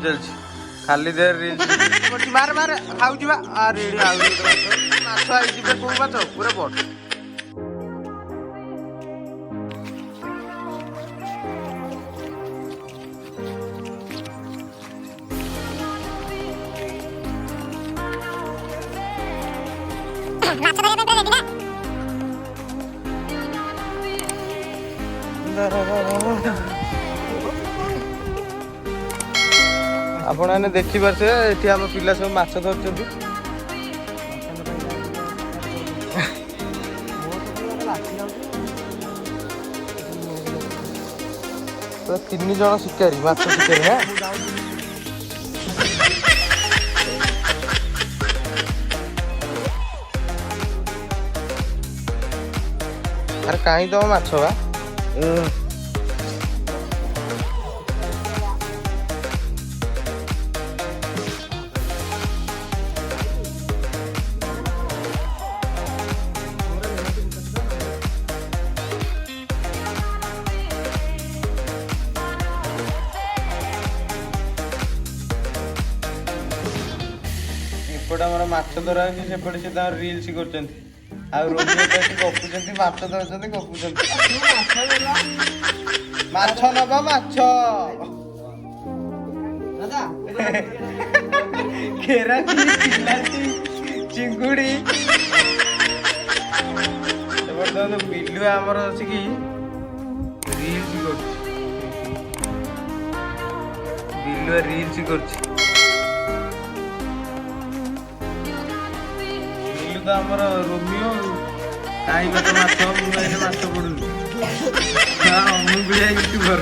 चलछि खाली देर रील्स मार मार खाऊ जीवा आ रेडी आ माछ आई जिबे को माछ पूरा बड आपण मैंने देखी पारे ये आम पिला सब माछ धरती तीन जन शिकारी माछ शिकारी हाँ अरे कहीं तो माछ बा एपटे आम माछ धरा सेपटे से रिल्स कर गपुचंती माछ धरचंती गपुचंती माछ नबा माछ केरा चिंगुड़ी बिलुआ आमर अच्छी रिल्स बिलुआ रिल्स कर तो आमर रोमियो कहीं बात माछ माछ पड़ुनी मुझे यूट्यूबर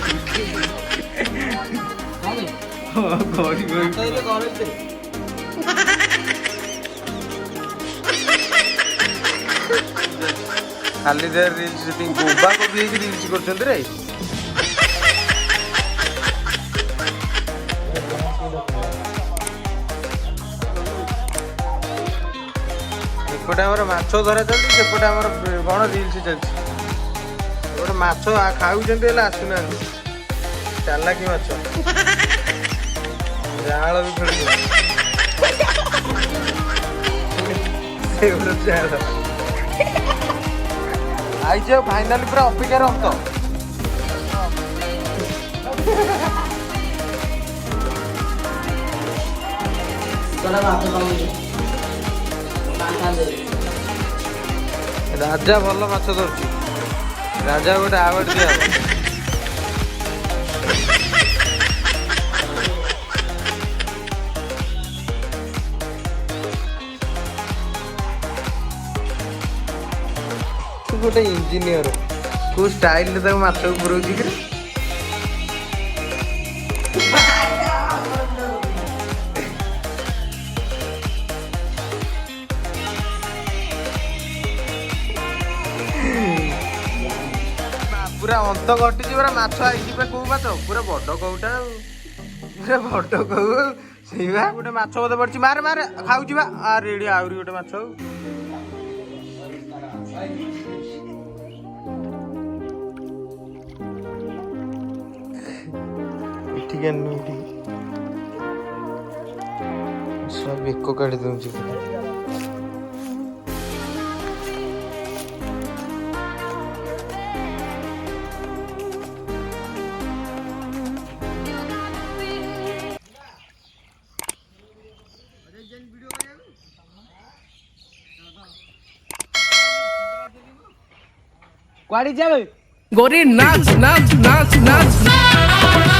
खाली देर रील्स गोबा को भी रील्स कर रे एपटे आमर माछ धरा चलती सेपटे आमर कौन रिल्स चलती गोटे माछ खाऊंटे आसुना चालाकी माछ जाल भी खेल आई फाइनाली पूरा अपेक्षार अंत राजा भल माछ धरती राजा गोटे आवार्ड दिया तू गोटे इंजीनियर को स्टाइल माछ पुरौची कि पूरा अंत घटी पूरा माछ आई कौ माछ पूरा बड़ कौटा पूरा बड़ कौ से गोटे माछ बोधे पड़ी मार मार खाऊ जीवा आ रेडी आहरी गोटे माछ सब बेक काढ़ी दूची गोरी नाच नाच नाच नाच